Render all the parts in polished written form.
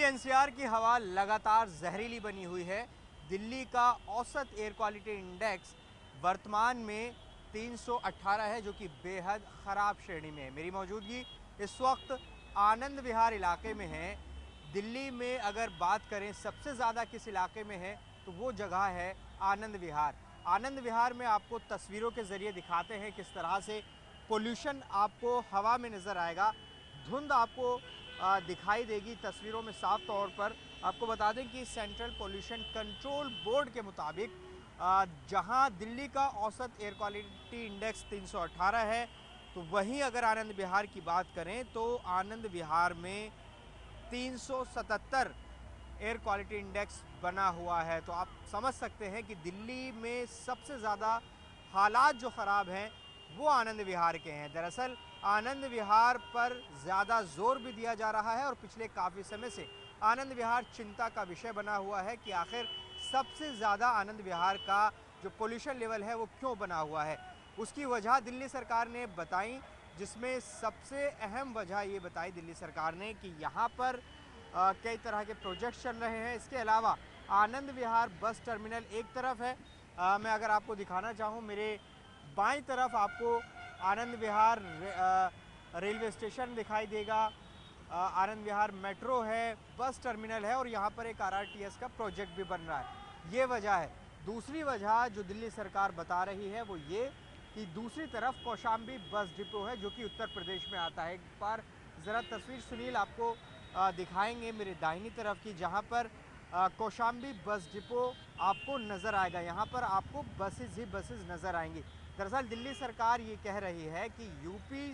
NCR की हवा लगातार जहरीली बनी हुई है। दिल्ली का औसत एयर क्वालिटी इंडेक्स वर्तमान में 318 है, जो कि बेहद ख़राब श्रेणी में है। मेरी मौजूदगी इस वक्त आनंद विहार इलाके में है। दिल्ली में अगर बात करें सबसे ज़्यादा किस इलाके में है, तो वो जगह है आनंद विहार। आनंद विहार में आपको तस्वीरों के ज़रिए दिखाते हैं किस तरह से पोल्यूशन आपको हवा में नज़र आएगा। धुंध आपको दिखाई देगी तस्वीरों में साफ तौर पर। आपको बता दें कि सेंट्रल पोल्यूशन कंट्रोल बोर्ड के मुताबिक जहां दिल्ली का औसत एयर क्वालिटी इंडेक्स 318 है, तो वहीं अगर आनंद विहार की बात करें तो आनंद विहार में 377 एयर क्वालिटी इंडेक्स बना हुआ है। तो आप समझ सकते हैं कि दिल्ली में सबसे ज़्यादा हालात जो ख़राब हैं वो आनंद विहार के हैं। दरअसल आनंद विहार पर ज़्यादा जोर भी दिया जा रहा है और पिछले काफ़ी समय से आनंद विहार चिंता का विषय बना हुआ है कि आखिर सबसे ज़्यादा आनंद विहार का जो पोल्यूशन लेवल है वो क्यों बना हुआ है। उसकी वजह दिल्ली सरकार ने बताई, जिसमें सबसे अहम वजह ये बताई दिल्ली सरकार ने कि यहाँ पर कई तरह के प्रोजेक्ट्स चल रहे हैं। इसके अलावा आनंद विहार बस टर्मिनल एक तरफ है। मैं अगर आपको दिखाना चाहूँ, मेरे बाईं तरफ आपको आनंद विहार रेलवे स्टेशन दिखाई देगा। आनंद विहार मेट्रो है, बस टर्मिनल है और यहाँ पर एक आरआरटीएस का प्रोजेक्ट भी बन रहा है। ये वजह है। दूसरी वजह जो दिल्ली सरकार बता रही है वो ये कि दूसरी तरफ कौशाम्बी बस डिपो है, जो कि उत्तर प्रदेश में आता है। एक बार ज़रा तस्वीर सुनील आपको दिखाएंगे मेरे दाहिनी तरफ की, जहाँ पर कौशाम्बी बस डिपो आपको नज़र आएगा। यहाँ पर आपको बसेज ही बसेज नज़र आएंगी। दरअसल दिल्ली सरकार ये कह रही है कि यूपी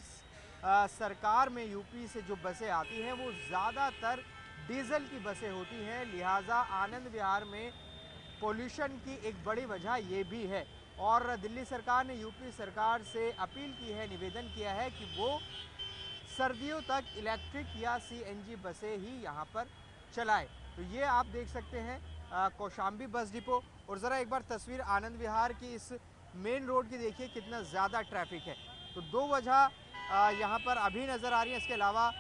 सरकार में यूपी से जो बसें आती हैं वो ज़्यादातर डीजल की बसें होती हैं, लिहाजा आनंद विहार में पोल्यूशन की एक बड़ी वजह ये भी है। और दिल्ली सरकार ने यूपी सरकार से अपील की है, निवेदन किया है कि वो सर्दियों तक इलेक्ट्रिक या सीएनजी बसें ही यहाँ पर चलाए। तो ये आप देख सकते हैं कौशाम्बी बस डिपो। और ज़रा एक बार तस्वीर आनंद विहार की इस मेन रोड की देखिए, कितना ज़्यादा ट्रैफिक है। तो दो वजह यहाँ पर अभी नज़र आ रही है। इसके अलावा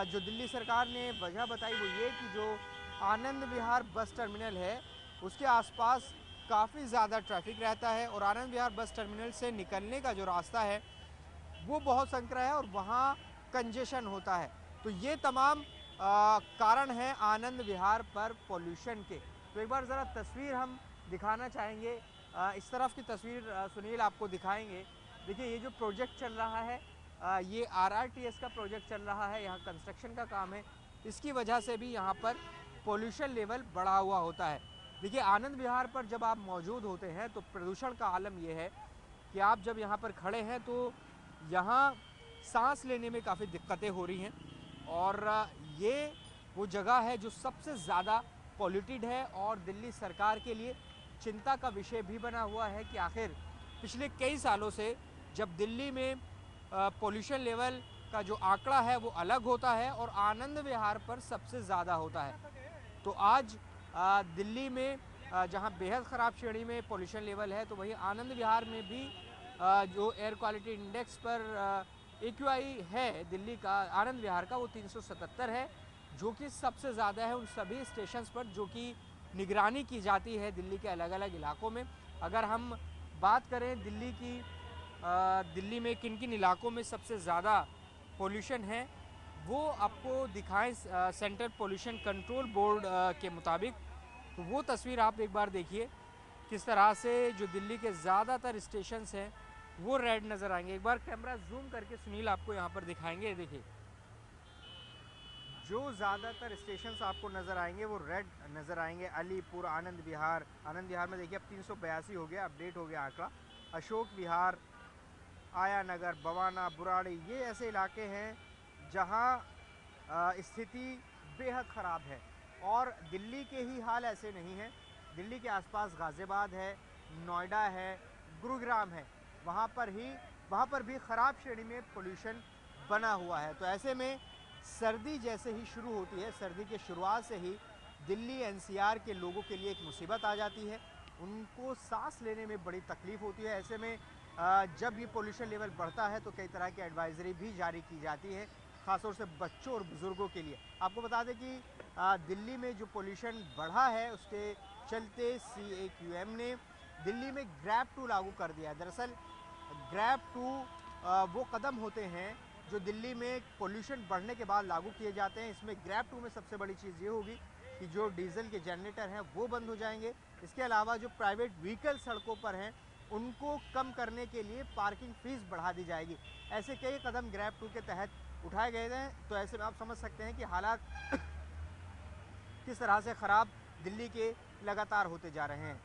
जो दिल्ली सरकार ने वजह बताई वो ये कि जो आनंद विहार बस टर्मिनल है उसके आसपास काफ़ी ज़्यादा ट्रैफिक रहता है और आनंद विहार बस टर्मिनल से निकलने का जो रास्ता है वो बहुत संकरा है और वहाँ कंजेशन होता है। तो ये तमाम कारण हैं आनंद विहार पर पोल्यूशन के। तो एक बार ज़रा तस्वीर हम दिखाना चाहेंगे। इस तरफ की तस्वीर सुनील आपको दिखाएंगे। देखिए ये जो प्रोजेक्ट चल रहा है ये आरआरटीएस का प्रोजेक्ट चल रहा है, यहाँ कंस्ट्रक्शन का काम है। इसकी वजह से भी यहाँ पर पोल्यूशन लेवल बढ़ा हुआ होता है। देखिए आनंद विहार पर जब आप मौजूद होते हैं तो प्रदूषण का आलम यह है कि आप जब यहाँ पर खड़े हैं तो यहाँ सांस लेने में काफ़ी दिक्कतें हो रही हैं। और ये वो जगह है जो सबसे ज़्यादा पॉल्यूटेड है और दिल्ली सरकार के लिए चिंता का विषय भी बना हुआ है कि आखिर पिछले कई सालों से जब दिल्ली में पोल्यूशन लेवल का जो आंकड़ा है वो अलग होता है और आनंद विहार पर सबसे ज़्यादा होता है। तो आज दिल्ली में जहां बेहद ख़राब श्रेणी में पोल्यूशन लेवल है, तो वहीं आनंद विहार में भी जो एयर क्वालिटी इंडेक्स पर एक्यूआई है दिल्ली का, आनंद विहार का, वो 377 है, जो कि सबसे ज़्यादा है उन सभी स्टेशंस पर जो कि निगरानी की जाती है दिल्ली के अलग अलग इलाकों में। अगर हम बात करें दिल्ली की, दिल्ली में किन किन इलाकों में सबसे ज़्यादा पोल्यूशन है वो आपको दिखाएं सेंट्रल पोल्यूशन कंट्रोल बोर्ड के मुताबिक। तो वो तस्वीर आप एक बार देखिए किस तरह से जो दिल्ली के ज़्यादातर स्टेशंस हैं वो रेड नज़र आएंगे। एक बार कैमरा जूम करके सुनील आपको यहाँ पर दिखाएंगे। देखिए जो ज़्यादातर स्टेशंस आपको नज़र आएंगे वो रेड नज़र आएंगे। अलीपुर, आनंद विहार में देखिए अब 382 हो गया, अपडेट हो गया आंकड़ा। अशोक विहार, आया नगर, बवाना, बुराड़ी, ये ऐसे इलाके हैं जहां स्थिति बेहद ख़राब है। और दिल्ली के ही हाल ऐसे नहीं हैं, दिल्ली के आसपास गाज़ियाबाद है, नोएडा है, गुरुग्राम है, वहाँ पर भी ख़राब श्रेणी में पोल्यूशन बना हुआ है। तो ऐसे में सर्दी जैसे ही शुरू होती है, सर्दी के शुरुआत से ही दिल्ली एनसीआर के लोगों के लिए एक मुसीबत आ जाती है। उनको सांस लेने में बड़ी तकलीफ़ होती है। ऐसे में जब ये पोल्यूशन लेवल बढ़ता है तो कई तरह की एडवाइजरी भी जारी की जाती है, ख़ासतौर से बच्चों और बुज़ुर्गों के लिए। आपको बता दें कि दिल्ली में जो पोल्यूशन बढ़ा है उसके चलते CAQM ने दिल्ली में ग्रैब टू लागू कर दिया है। दरअसल ग्रैब टू वो कदम होते हैं जो दिल्ली में पोल्यूशन बढ़ने के बाद लागू किए जाते हैं। इसमें ग्रैब टू में सबसे बड़ी चीज़ ये होगी कि जो डीजल के जनरेटर हैं वो बंद हो जाएंगे। इसके अलावा जो प्राइवेट व्हीकल सड़कों पर हैं उनको कम करने के लिए पार्किंग फीस बढ़ा दी जाएगी। ऐसे कई कदम ग्रैब टू के तहत उठाए गए हैं। तो ऐसे में आप समझ सकते हैं कि हालात किस तरह से ख़राब दिल्ली के लगातार होते जा रहे हैं।